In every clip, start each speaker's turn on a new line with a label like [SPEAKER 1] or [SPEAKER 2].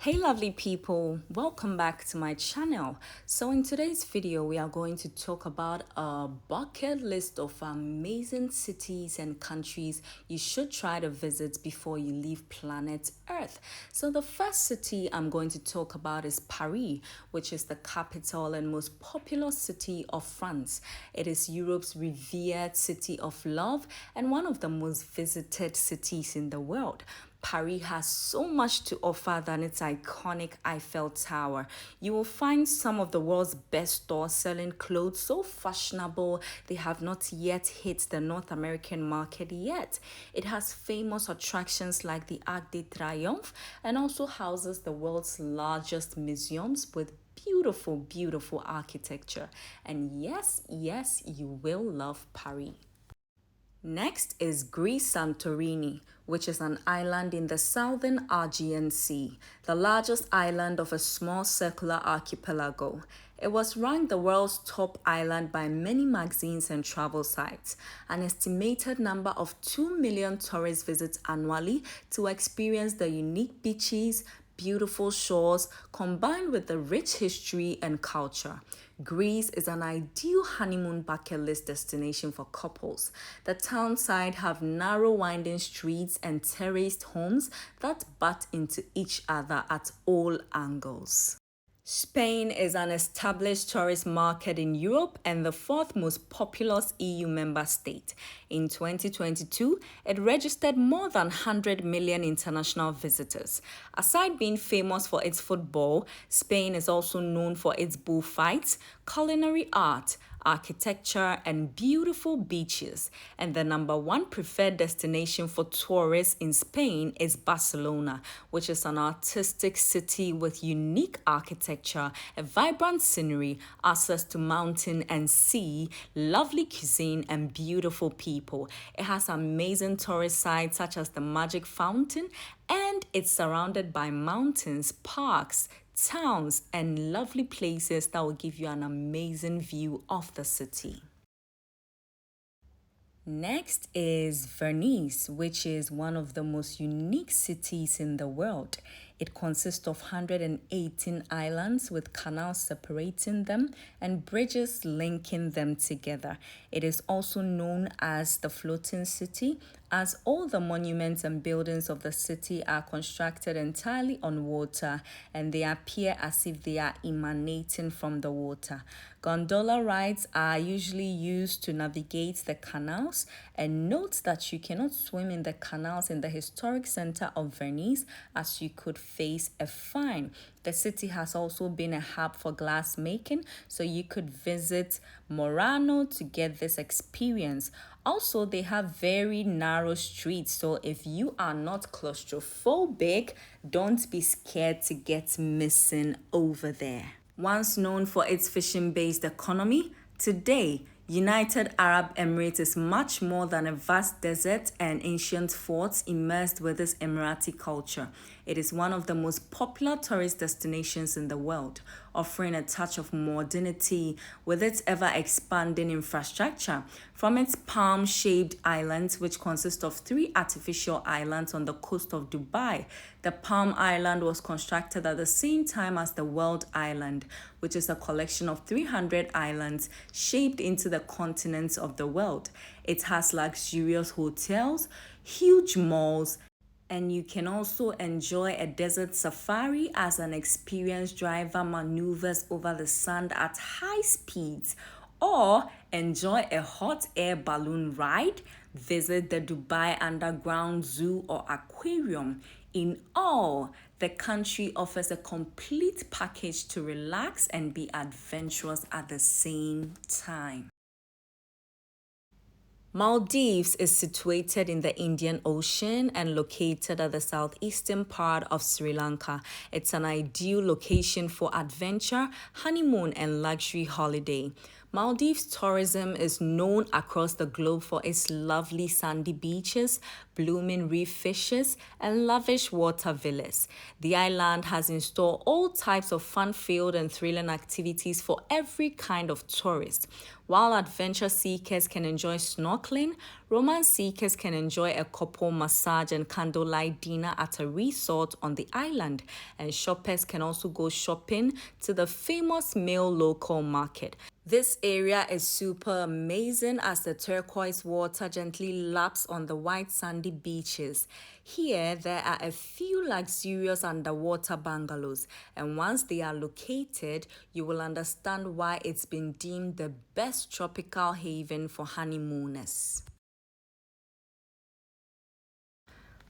[SPEAKER 1] Hey lovely people, welcome back to my channel. So in today's video we are going to talk about a bucket list of amazing cities and countries you should try to visit before you leave planet Earth. So the first city I'm going to talk about is Paris, which is the capital and most popular city of France. It is Europe's revered city of love and one of the most visited cities in the world. Paris has so much to offer than its iconic Eiffel Tower. You will find some of the world's best stores selling clothes so fashionable they have not yet hit the North American market yet. It has famous attractions like the Arc de Triomphe and also houses the world's largest museums with beautiful architecture. And yes, you will love Paris. Next is Greece Santorini, which is an island in the southern Aegean Sea, the largest island of a small circular archipelago. It was ranked the world's top island by many magazines and travel sites. An estimated number of 2 million tourists visit annually to experience the unique beaches, beautiful shores, combined with the rich history and culture. Greece is an ideal honeymoon bucket list destination for couples. The townside have narrow winding streets and terraced homes that butt into each other at all angles. Spain is an established tourist market in Europe and the fourth most populous EU member state. In 2022, it registered more than 100 million international visitors. Aside being famous for its football, Spain is also known for its bullfights, culinary art, architecture, and beautiful beaches. And the number one preferred destination for tourists in Spain is Barcelona, which is an artistic city with unique architecture, a vibrant scenery, access to mountain and sea, lovely cuisine, and beautiful people. It has amazing tourist sites such as the Magic Fountain, and it's surrounded by mountains, parks, towns, and lovely places that will give you an amazing view of the city. Next is Venice, which is one of the most unique cities in the world. It consists of 118 islands with canals separating them and bridges linking them together. It is also known as the floating city, as all the monuments and buildings of the city are constructed entirely on water and they appear as if they are emanating from the water. Gondola rides are usually used to navigate the canals, and note that you cannot swim in the canals in the historic center of Venice as you could face a fine. The city has also been a hub for glass making, so you could visit Murano to get this experience. Also, they have very narrow streets, so if you are not claustrophobic, don't be scared to get missing over there. Once known for its fishing-based economy, today United Arab Emirates is much more than a vast desert and ancient forts immersed with its Emirati culture. It is one of the most popular tourist destinations in the world, offering a touch of modernity with its ever-expanding infrastructure. From its palm-shaped islands, which consist of 3 artificial islands on the coast of Dubai, the Palm Island was constructed at the same time as the World Island, which is a collection of 300 islands shaped into the continents of the world. It has luxurious hotels, huge malls, and you can also enjoy a desert safari as an experienced driver maneuvers over the sand at high speeds, or enjoy a hot air balloon ride, visit the Dubai Underground Zoo or Aquarium. In all, the country offers a complete package to relax and be adventurous at the same time. Maldives is situated in the Indian Ocean and located at the southeastern part of Sri Lanka. It's an ideal location for adventure, honeymoon, and luxury holiday. Maldives tourism is known across the globe for its lovely sandy beaches, blooming reef fishes, and lavish water villas. The island has in store all types of fun-filled and thrilling activities for every kind of tourist. While adventure seekers can enjoy snorkeling, romance seekers can enjoy a couple massage and candlelight dinner at a resort on the island, and shoppers can also go shopping to the famous male local market. This area is super amazing as the turquoise water gently laps on the white sandy beaches. Here, there are a few luxurious underwater bungalows, and once they are located, you will understand why it's been deemed the best tropical haven for honeymooners.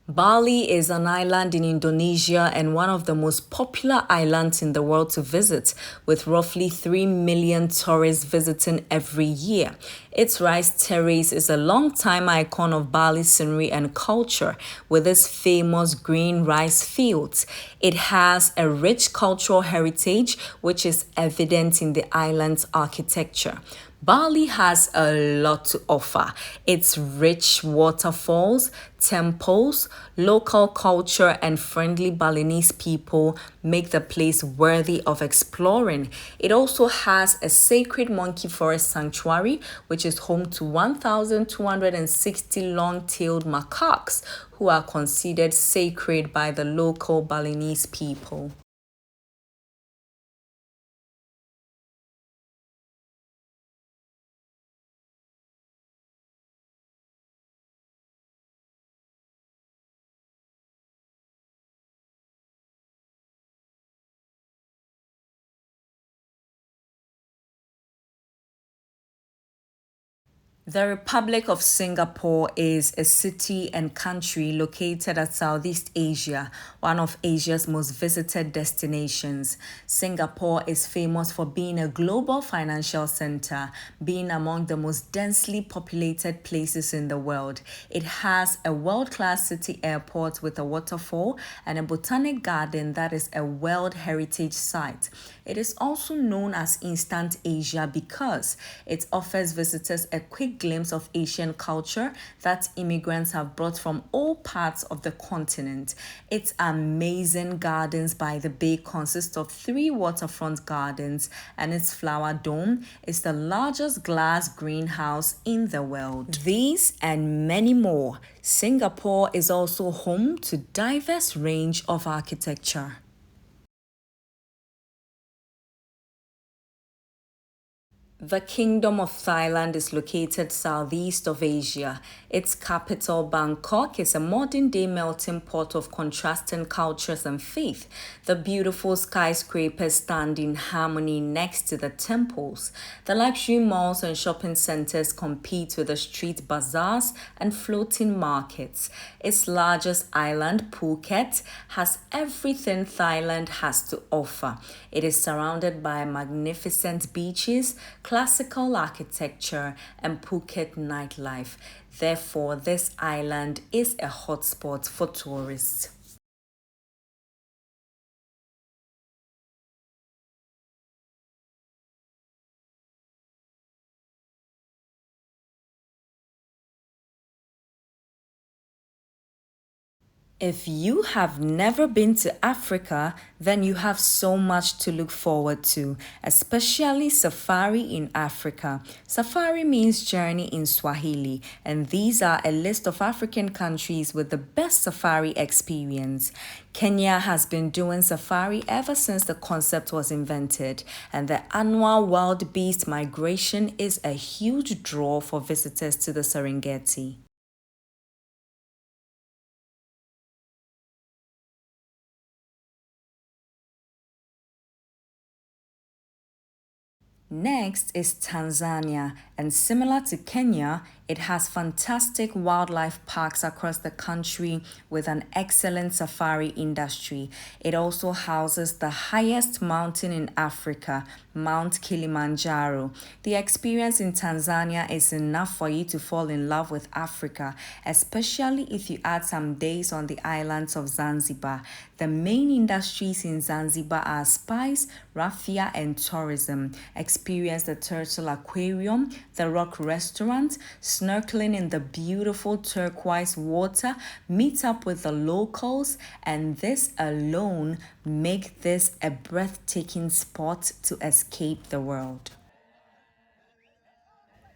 [SPEAKER 1] Bali is an island in Indonesia and one of the most popular islands in the world to visit, with roughly 3 million tourists visiting every year. Its rice terrace is a long-time icon of Bali's scenery and culture, with its famous green rice fields. It has a rich cultural heritage, which is evident in the island's architecture. Bali has a lot to offer. Its rich waterfalls, temples, local culture, and friendly Balinese people make the place worthy of exploring. It also has a sacred monkey forest sanctuary, which is home to 1,260 long-tailed macaques who are considered sacred by the local Balinese people. The Republic of Singapore is a city and country located at Southeast Asia, one of Asia's most visited destinations. Singapore is famous for being a global financial center, being among the most densely populated places in the world. It has a world-class city airport with a waterfall and a botanic garden that is a World Heritage Site. It is also known as Instant Asia because it offers visitors a quick glimpse of Asian culture that immigrants have brought from all parts of the continent. Its amazing gardens by the bay consist of three waterfront gardens, and its flower dome is the largest glass greenhouse in the world. These and many more. Singapore is also home to diverse range of architecture. The Kingdom of Thailand is located southeast of Asia. Its capital, Bangkok, is a modern-day melting pot of contrasting cultures and faith. The beautiful skyscrapers stand in harmony next to the temples. The luxury malls and shopping centers compete with the street bazaars and floating markets. Its largest island, Phuket, has everything Thailand has to offer. It is surrounded by magnificent beaches, classical architecture, and Phuket nightlife. Therefore, this island is a hotspot for tourists. If you have never been to Africa, then you have so much to look forward to, especially safari in Africa. Safari means journey in Swahili, and these are a list of African countries with the best safari experience. Kenya has been doing safari ever since the concept was invented, and the annual wild beast migration is a huge draw for visitors to the Serengeti. Next is Tanzania, and similar to Kenya, It has fantastic wildlife parks across the country with an excellent safari industry. It also houses the highest mountain in Africa, Mount Kilimanjaro. The experience in Tanzania is enough for you to fall in love with Africa, especially if you add some days on the islands of Zanzibar. The main industries in Zanzibar are spice, raffia, and tourism. Experience the turtle aquarium, the rock restaurant, snorkeling in the beautiful turquoise water, meet up with the locals, and this alone make this a breathtaking spot to escape the world.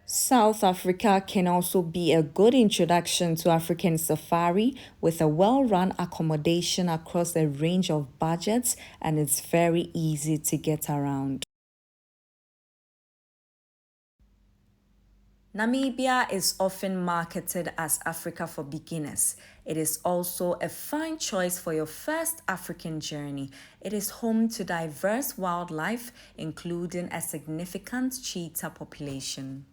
[SPEAKER 1] South Africa can also be a good introduction to African safari with a well-run accommodation across a range of budgets, and it's very easy to get around. Namibia is often marketed as Africa for beginners. It is also a fine choice for your first African journey. It is home to diverse wildlife, including a significant cheetah population.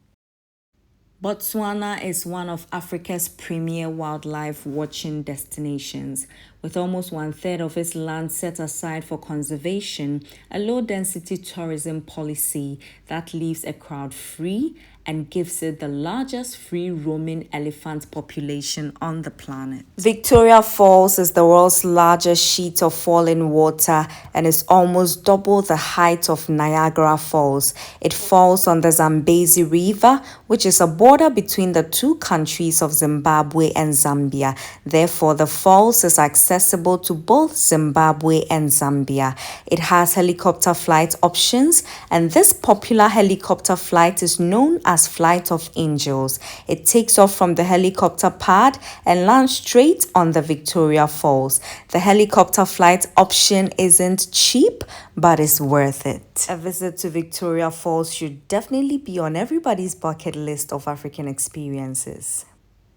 [SPEAKER 1] Botswana is one of Africa's premier wildlife watching destinations. With almost one third of its land set aside for conservation, a low density tourism policy that leaves a crowd free and gives it the largest free roaming elephant population on the planet. Victoria Falls is the world's largest sheet of falling water and is almost double the height of Niagara Falls. It falls on the Zambezi River, which is a border between the two countries of Zimbabwe and Zambia. Therefore, the falls is accessible to both Zimbabwe and Zambia. It has helicopter flight options, and this popular helicopter flight is known as Flight of Angels. It takes off from the helicopter pad and lands straight on the Victoria Falls. The helicopter flight option isn't cheap, but it's worth it. A visit to Victoria Falls should definitely be on everybody's bucket list of African experiences.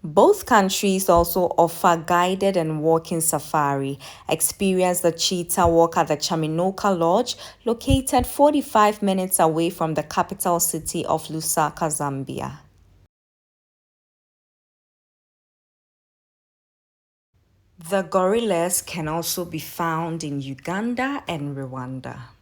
[SPEAKER 1] Both countries also offer guided and walking safari. Experience the cheetah walk at the Chaminoka Lodge, located 45 minutes away from the capital city of Lusaka, Zambia. The gorillas can also be found in Uganda and Rwanda.